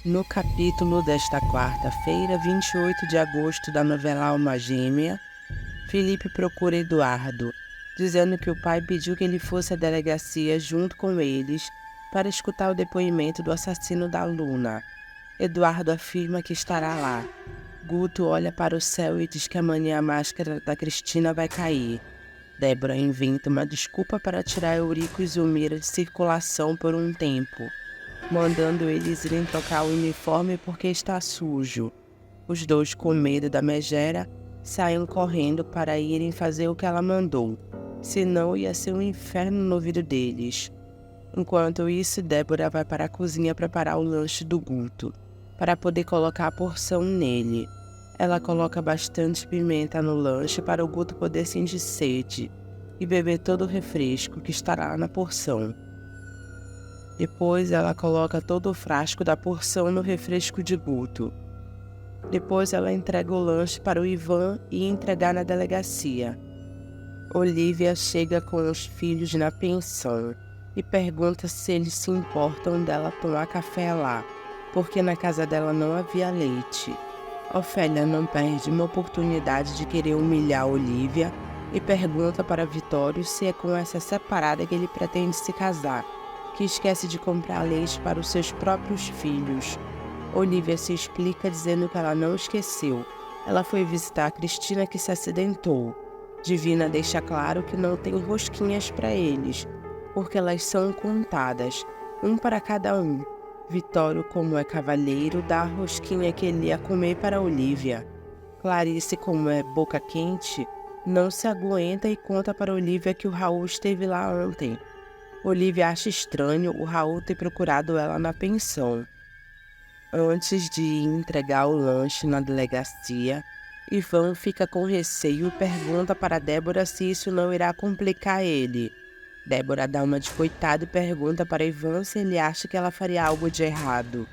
No capítulo desta quarta-feira, 28 de agosto da novela Alma Gêmea, Felipe procura Eduardo, dizendo que o pai pediu que ele fosse à delegacia junto com eles para escutar o depoimento do assassino da Luna. Eduardo afirma que estará lá. Guto olha para o céu e diz que amanhã a máscara da Cristina vai cair. Débora inventa uma desculpa para tirar Eurico e Zulmira de circulação por um tempo, mandando eles irem trocar o uniforme porque está sujo. Os dois, com medo da megera, saem correndo para irem fazer o que ela mandou, senão ia ser um inferno no ouvido deles. Enquanto isso, Débora vai para a cozinha preparar o lanche do Guto, para poder colocar a porção nele. Ela coloca bastante pimenta no lanche para o Guto poder sentir sede e beber todo o refresco que estará na porção. Depois ela coloca todo o frasco da porção no refresco de Guto. Depois ela entrega o lanche para o Ivan e entregar na delegacia. Olivia chega com os filhos na pensão e pergunta se eles se importam dela tomar café lá, porque na casa dela não havia leite. Ofélia não perde uma oportunidade de querer humilhar Olivia e pergunta para Vitório se é com essa separada que ele pretende se casar, que esquece de comprar leite para os seus próprios filhos. Olivia se explica dizendo que ela não esqueceu. Ela foi visitar a Cristina que se acidentou. Divina deixa claro que não tem rosquinhas para eles, porque elas são contadas, um para cada um. Vitório, como é cavalheiro, dá a rosquinha que ele ia comer para Olivia. Clarice, como é boca quente, não se aguenta e conta para Olivia que o Raul esteve lá ontem. Olivia acha estranho o Raul ter procurado ela na pensão. Antes de entregar o lanche na delegacia, Ivan fica com receio e pergunta para Débora se isso não irá complicar ele. Débora dá uma de coitado e pergunta para Ivan se ele acha que ela faria algo de errado.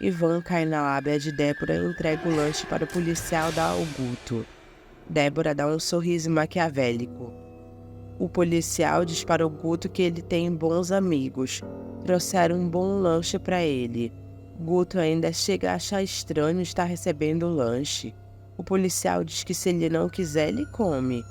Ivan cai na lábia de Débora e entrega o lanche para o policial dar ao Guto. Débora dá um sorriso maquiavélico. O policial diz para o Guto que ele tem bons amigos. Trouxeram um bom lanche para ele. Guto ainda chega a achar estranho estar recebendo o lanche. O policial diz que se ele não quiser, ele come.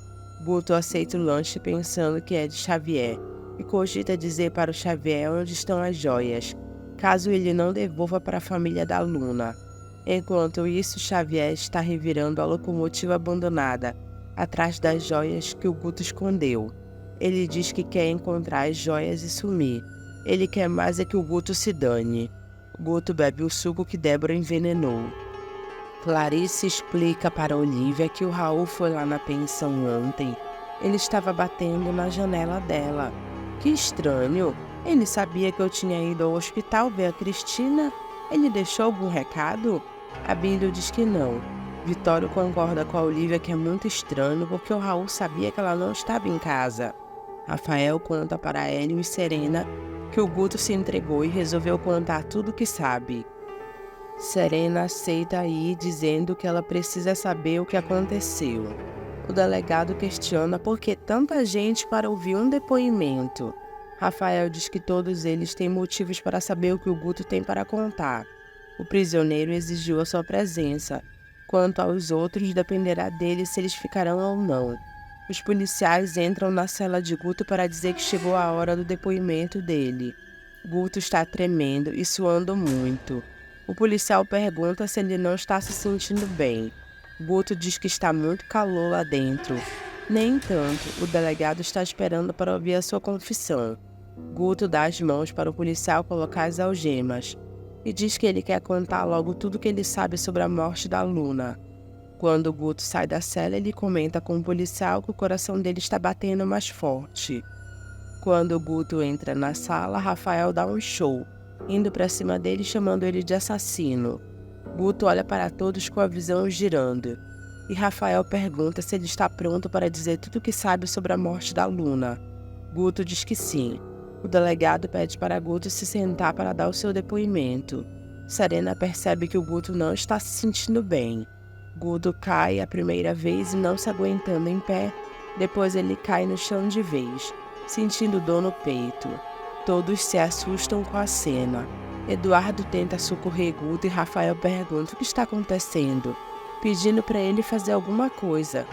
Guto aceita o lanche pensando que é de Xavier e cogita dizer para o Xavier onde estão as joias, caso ele não devolva para a família da Luna. Enquanto isso, Xavier está revirando a locomotiva abandonada, atrás das joias que o Guto escondeu. Ele diz que quer encontrar as joias e sumir. Ele quer mais é que o Guto se dane. Guto bebe o suco que Débora envenenou. Clarice explica para Olivia que o Raul foi lá na pensão ontem. Ele estava batendo na janela dela. Que estranho! Ele sabia que eu tinha ido ao hospital ver a Cristina? Ele deixou algum recado? Abílio diz que não. Vitório concorda com a Olivia que é muito estranho porque o Raul sabia que ela não estava em casa. Rafael conta para Hélio e Serena que o Guto se entregou e resolveu contar tudo o que sabe. Serena aceita ir, dizendo que ela precisa saber o que aconteceu. O delegado questiona por que tanta gente para ouvir um depoimento. Rafael diz que todos eles têm motivos para saber o que o Guto tem para contar. O prisioneiro exigiu a sua presença. Quanto aos outros, dependerá deles se eles ficarão ou não. Os policiais entram na cela de Guto para dizer que chegou a hora do depoimento dele. Guto está tremendo e suando muito. O policial pergunta se ele não está se sentindo bem. Guto diz que está muito calor lá dentro. Nem tanto, o delegado está esperando para ouvir a sua confissão. Guto dá as mãos para o policial colocar as algemas e diz que ele quer contar logo tudo o que ele sabe sobre a morte da Luna. Quando Guto sai da cela, ele comenta com o policial que o coração dele está batendo mais forte. Quando Guto entra na sala, Rafael dá um show, indo para cima dele e chamando ele de assassino. Guto olha para todos com a visão girando, e Rafael pergunta se ele está pronto para dizer tudo o que sabe sobre a morte da Luna. Guto diz que sim. O delegado pede para Guto se sentar para dar o seu depoimento. Serena percebe que o Guto não está se sentindo bem. Guto cai a primeira vez e não se aguentando em pé, depois ele cai no chão de vez, sentindo dor no peito. Todos se assustam com a cena. Eduardo tenta socorrer Guto e Rafael pergunta o que está acontecendo, pedindo para ele fazer alguma coisa.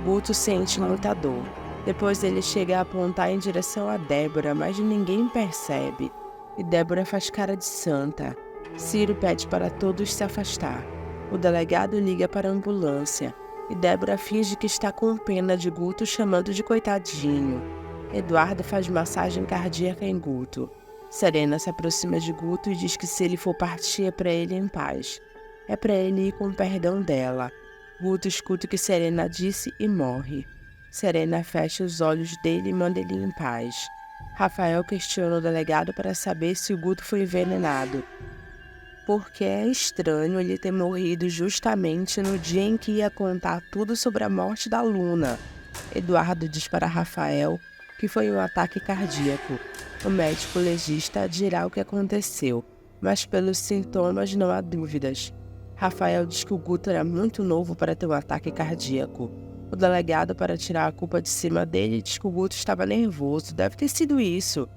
Guto sente muita dor. Depois ele chega a apontar em direção a Débora, mas ninguém percebe. E Débora faz cara de santa. Ciro pede para todos se afastar. O delegado liga para a ambulância. E Débora finge que está com pena de Guto, chamando de coitadinho. Eduardo faz massagem cardíaca em Guto. Serena se aproxima de Guto e diz que se ele for partir é para ele em paz. É para ele ir com o perdão dela. Guto escuta o que Serena disse e morre. Serena fecha os olhos dele e manda ele em paz. Rafael questiona o delegado para saber se o Guto foi envenenado, porque é estranho ele ter morrido justamente no dia em que ia contar tudo sobre a morte da Luna. Eduardo diz para Rafael que foi um ataque cardíaco. O médico legista dirá o que aconteceu, mas pelos sintomas não há dúvidas. Rafael diz que o Guto era muito novo para ter um ataque cardíaco. O delegado, para tirar a culpa de cima dele, diz que o Guto estava nervoso, deve ter sido isso.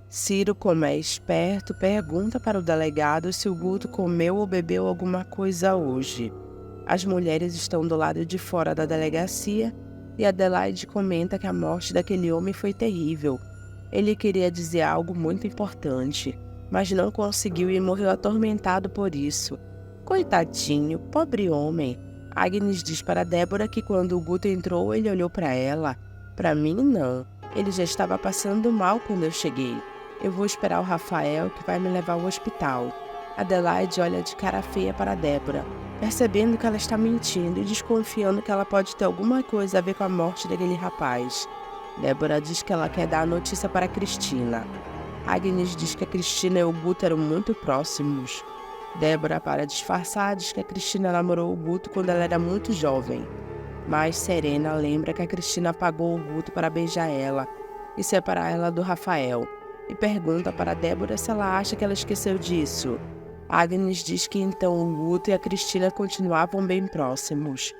Ciro, como é esperto, pergunta para o delegado se o Guto comeu ou bebeu alguma coisa hoje. As mulheres estão do lado de fora da delegacia e Adelaide comenta que a morte daquele homem foi terrível. Ele queria dizer algo muito importante, mas não conseguiu e morreu atormentado por isso. Coitadinho, pobre homem. Agnes diz para Débora que quando o Guto entrou, ele olhou para ela. Para mim, não. Ele já estava passando mal quando eu cheguei. Eu vou esperar o Rafael, que vai me levar ao hospital. Adelaide olha de cara feia para Débora, percebendo que ela está mentindo e desconfiando que ela pode ter alguma coisa a ver com a morte daquele rapaz. Débora diz que ela quer dar a notícia para Cristina. Agnes diz que a Cristina e o Guto eram muito próximos. Débora, para disfarçar, diz que a Cristina namorou o Guto quando ela era muito jovem. Mas Serena lembra que a Cristina pagou o Guto para beijar ela e separar ela do Rafael, e pergunta para Débora se ela acha que ela esqueceu disso. Agnes diz que então o Guto e a Cristina continuavam bem próximos.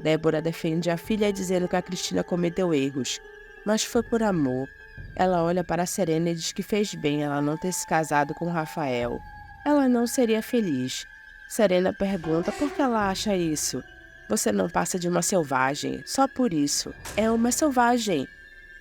Débora defende a filha dizendo que a Cristina cometeu erros, mas foi por amor. Ela olha para Serena e diz que fez bem ela não ter se casado com Rafael. Ela não seria feliz. Serena pergunta por que ela acha isso. Você não passa de uma selvagem, só por isso. É uma selvagem.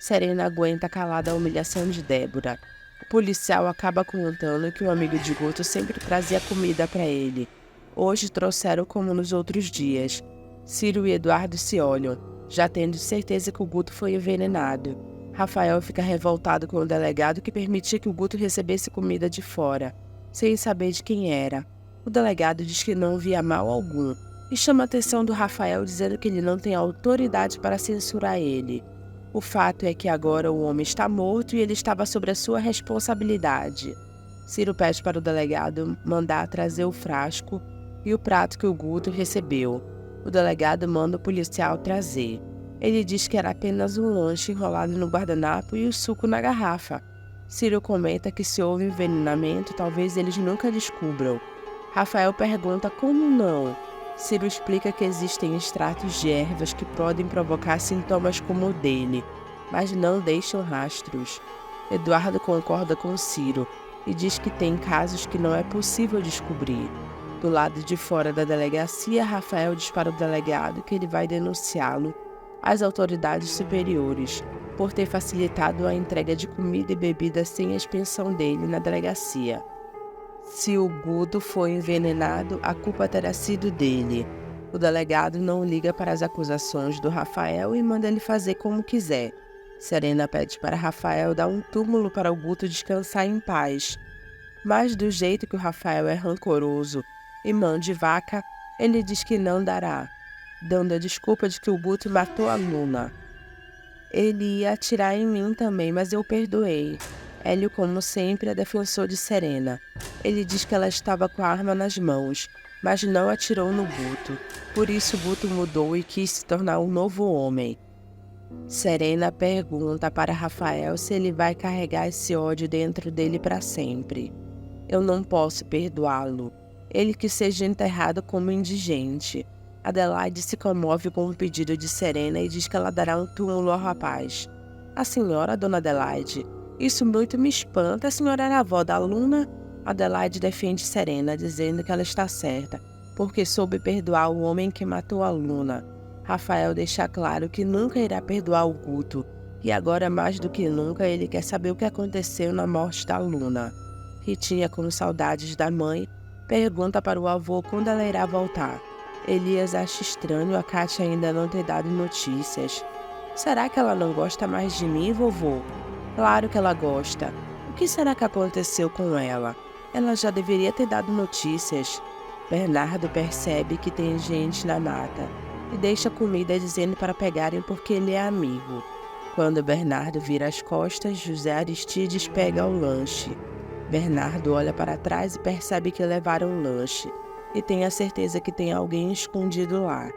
Serena aguenta calada a humilhação de Débora. O policial acaba contando que o amigo de Guto sempre trazia comida para ele. Hoje trouxeram como nos outros dias. Ciro e Eduardo se olham, já tendo certeza que o Guto foi envenenado. Rafael fica revoltado com o delegado que permitia que o Guto recebesse comida de fora, sem saber de quem era. O delegado diz que não via mal algum e chama a atenção do Rafael dizendo que ele não tem autoridade para censurar ele. O fato é que agora o homem está morto e ele estava sob a sua responsabilidade. Ciro pede para o delegado mandar trazer o frasco e o prato que o Guto recebeu. O delegado manda o policial trazer. Ele diz que era apenas um lanche enrolado no guardanapo e o suco na garrafa. Ciro comenta que se houve envenenamento, talvez eles nunca descubram. Rafael pergunta como não. Ciro explica que existem extratos de ervas que podem provocar sintomas como o dele, mas não deixam rastros. Eduardo concorda com Ciro e diz que tem casos que não é possível descobrir. Do lado de fora da delegacia, Rafael diz para o delegado que ele vai denunciá-lo às autoridades superiores por ter facilitado a entrega de comida e bebida sem a expensão dele na delegacia. Se o Guto foi envenenado, a culpa terá sido dele. O delegado não liga para as acusações do Rafael e manda ele fazer como quiser. Serena pede para Rafael dar um túmulo para o Guto descansar em paz. Mas do jeito que o Rafael é rancoroso e mão de vaca, ele diz que não dará, dando a desculpa de que o Guto matou a Luna. Ele ia atirar em mim também, mas eu perdoei. Hélio, como sempre, é defensor de Serena. Ele diz que ela estava com a arma nas mãos, mas não atirou no Guto. Por isso Guto mudou e quis se tornar um novo homem. Serena pergunta para Rafael se ele vai carregar esse ódio dentro dele para sempre. Eu não posso perdoá-lo. Ele que seja enterrado como indigente. Adelaide se comove com o pedido de Serena e diz que ela dará um túmulo ao rapaz. A senhora, dona Adelaide, isso muito me espanta. A senhora era a avó da Luna? Adelaide defende Serena, dizendo que ela está certa, porque soube perdoar o homem que matou a Luna. Rafael deixa claro que nunca irá perdoar o Guto, e agora mais do que nunca ele quer saber o que aconteceu na morte da Luna. Ritinha, com saudades da mãe, pergunta para o avô quando ela irá voltar. Elias acha estranho a Kátia ainda não ter dado notícias. Será que ela não gosta mais de mim, vovô? Claro que ela gosta. O que será que aconteceu com ela? Ela já deveria ter dado notícias. Bernardo percebe que tem gente na mata e deixa comida dizendo para pegarem porque ele é amigo. Quando Bernardo vira as costas, José Aristides pega o lanche. Bernardo olha para trás e percebe que levaram o lanche e tem a certeza que tem alguém escondido lá.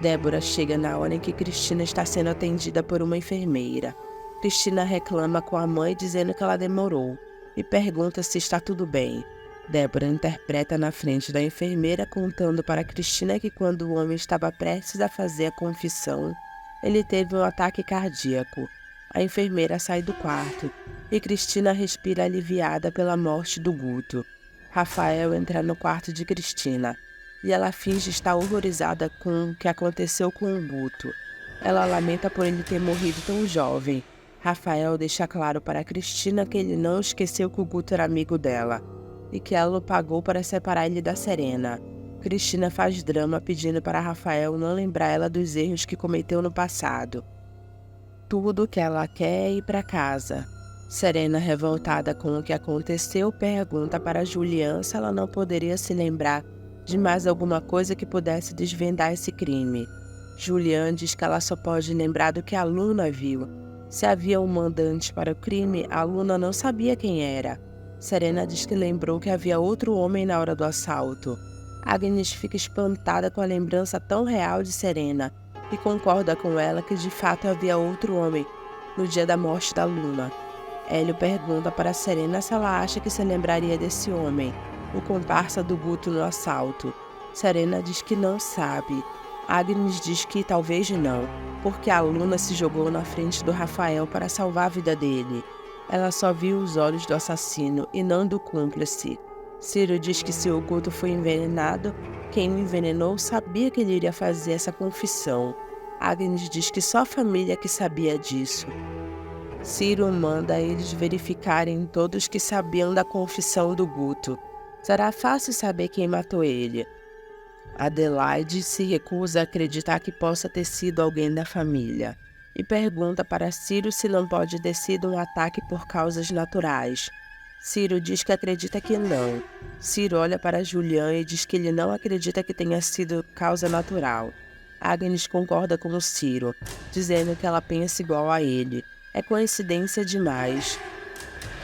Débora chega na hora em que Cristina está sendo atendida por uma enfermeira. Cristina reclama com a mãe dizendo que ela demorou e pergunta se está tudo bem. Débora interpreta na frente da enfermeira contando para Cristina que quando o homem estava prestes a fazer a confissão, ele teve um ataque cardíaco. A enfermeira sai do quarto e Cristina respira aliviada pela morte do Guto. Rafael entra no quarto de Cristina e ela finge estar horrorizada com o que aconteceu com o Guto. Ela lamenta por ele ter morrido tão jovem. Rafael deixa claro para Cristina que ele não esqueceu que o Guto era amigo dela e que ela o pagou para separar ele da Serena. Cristina faz drama pedindo para Rafael não lembrar ela dos erros que cometeu no passado. Tudo que ela quer é ir para casa. Serena, revoltada com o que aconteceu, pergunta para Julian se ela não poderia se lembrar de mais alguma coisa que pudesse desvendar esse crime. Julian diz que ela só pode lembrar do que a Luna viu. Se havia um mandante para o crime, a Luna não sabia quem era. Serena diz que lembrou que havia outro homem na hora do assalto. Agnes fica espantada com a lembrança tão real de Serena e concorda com ela que de fato havia outro homem no dia da morte da Luna. Hélio pergunta para Serena se ela acha que se lembraria desse homem, o comparsa do Guto no assalto. Serena diz que não sabe. Agnes diz que talvez não, porque a Luna se jogou na frente do Rafael para salvar a vida dele. Ela só viu os olhos do assassino e não do cúmplice. Ciro diz que se o Guto foi envenenado, quem o envenenou sabia que ele iria fazer essa confissão. Agnes diz que só a família que sabia disso. Ciro manda eles verificarem todos que sabiam da confissão do Guto. Será fácil saber quem matou ele. Adelaide se recusa a acreditar que possa ter sido alguém da família e pergunta para Ciro se não pode ter sido um ataque por causas naturais. Ciro diz que acredita que não. Ciro olha para Julian e diz que ele não acredita que tenha sido causa natural. Agnes concorda com o Ciro, dizendo que ela pensa igual a ele. É coincidência demais.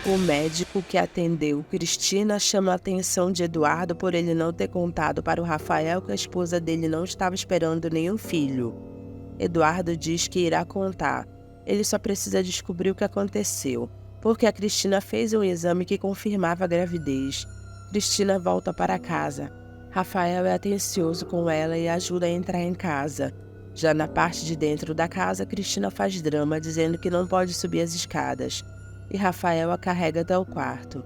O médico que atendeu Cristina chama a atenção de Eduardo por ele não ter contado para o Rafael que a esposa dele não estava esperando nenhum filho. Eduardo diz que irá contar. Ele só precisa descobrir o que aconteceu, porque a Cristina fez um exame que confirmava a gravidez. Cristina volta para casa. Rafael é atencioso com ela e ajuda a entrar em casa. Já na parte de dentro da casa, Cristina faz drama, dizendo que não pode subir as escadas. E Rafael a carrega até o quarto.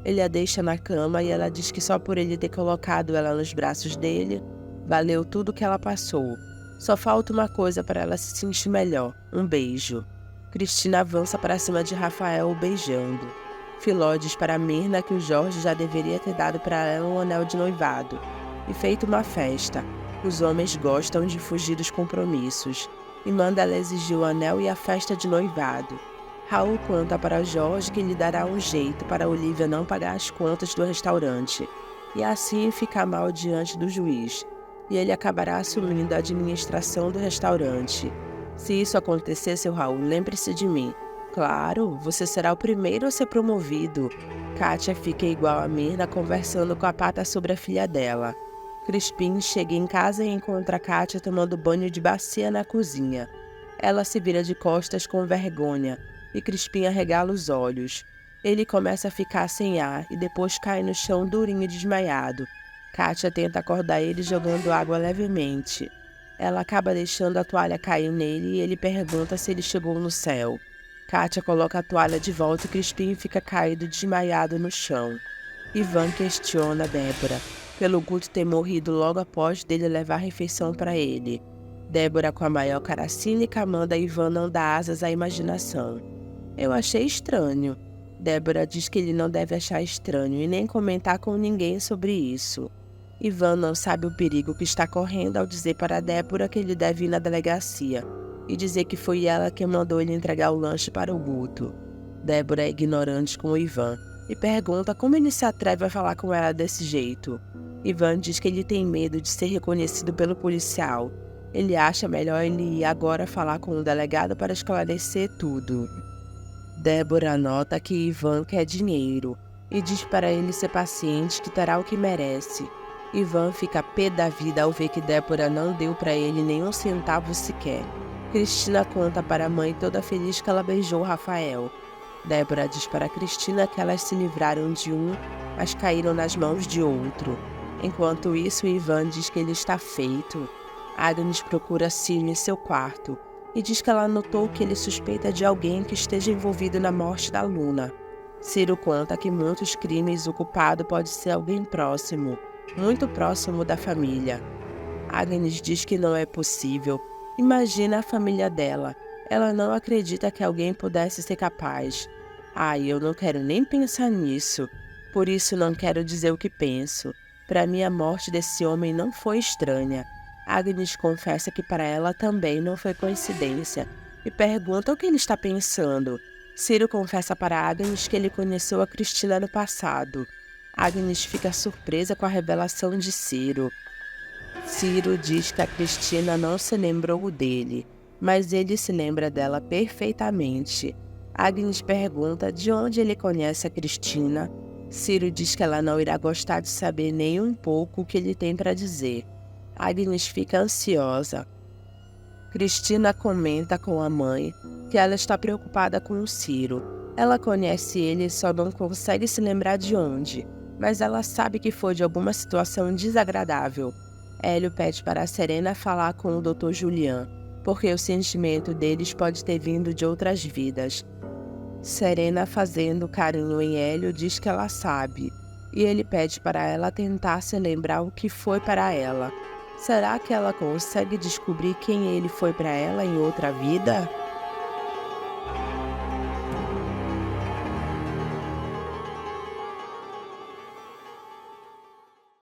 Ele a deixa na cama e ela diz que só por ele ter colocado ela nos braços dele, valeu tudo o que ela passou. Só falta uma coisa para ela se sentir melhor, um beijo. Cristina avança para cima de Rafael o beijando. Filó diz para Mirna que o Jorge já deveria ter dado para ela um anel de noivado e feito uma festa. Os homens gostam de fugir dos compromissos e manda ela exigir o anel e a festa de noivado. Raul conta para Jorge que lhe dará um jeito para Olivia não pagar as contas do restaurante e assim ficar mal diante do juiz, e ele acabará assumindo a administração do restaurante. Se isso acontecer, seu Raul, lembre-se de mim. Claro, você será o primeiro a ser promovido. Kátia fica igual a Mirna conversando com a Pata sobre a filha dela. Crispim chega em casa e encontra Kátia tomando banho de bacia na cozinha. Ela se vira de costas com vergonha e Crispim arregala os olhos. Ele começa a ficar sem ar e depois cai no chão durinho e desmaiado. Kátia tenta acordar ele jogando água levemente. Ela acaba deixando a toalha cair nele e ele pergunta se ele chegou no céu. Kátia coloca a toalha de volta e Crispim fica caído desmaiado no chão. Ivan questiona Débora, pelo Guto ter morrido logo após dele levar a refeição para ele. Débora, com a maior cara cínica, manda Ivan não dar asas à imaginação. Eu achei estranho. Débora diz que ele não deve achar estranho e nem comentar com ninguém sobre isso. Ivan não sabe o perigo que está correndo ao dizer para Débora que ele deve ir na delegacia e dizer que foi ela que mandou ele entregar o lanche para o Guto. Débora é ignorante com o Ivan e pergunta como ele se atreve a falar com ela desse jeito. Ivan diz que ele tem medo de ser reconhecido pelo policial. Ele acha melhor ele ir agora falar com o delegado para esclarecer tudo. Débora nota que Ivan quer dinheiro e diz para ele ser paciente que terá o que merece. Ivan fica pé da vida ao ver que Débora não deu para ele nenhum centavo sequer. Cristina conta para a mãe toda feliz que ela beijou Rafael. Débora diz para Cristina que elas se livraram de um, mas caíram nas mãos de outro. Enquanto isso, Ivan diz que ele está feito. Agnes procura Ciro em seu quarto e diz que ela notou que ele suspeita de alguém que esteja envolvido na morte da Luna. Ciro conta que muitos crimes o culpado pode ser alguém próximo, muito próximo da família. Agnes diz que não é possível. Imagina a família dela. Ela não acredita que alguém pudesse ser capaz. Ai, eu não quero nem pensar nisso. Por isso não quero dizer o que penso. Para mim a morte desse homem não foi estranha. Agnes confessa que para ela também não foi coincidência e pergunta o que ele está pensando. Ciro confessa para Agnes que ele conheceu a Cristina no passado. Agnes fica surpresa com a revelação de Ciro. Ciro diz que a Cristina não se lembrou dele, mas ele se lembra dela perfeitamente. Agnes pergunta de onde ele conhece a Cristina. Ciro diz que ela não irá gostar de saber nem um pouco o que ele tem para dizer. Agnes fica ansiosa. Cristina comenta com a mãe que ela está preocupada com o Ciro. Ela conhece ele e só não consegue se lembrar de onde, mas ela sabe que foi de alguma situação desagradável. Hélio pede para a Serena falar com o Dr. Julian, porque o sentimento deles pode ter vindo de outras vidas. Serena, fazendo carinho em Hélio, diz que ela sabe, e ele pede para ela tentar se lembrar o que foi para ela. Será que ela consegue descobrir quem ele foi para ela em outra vida?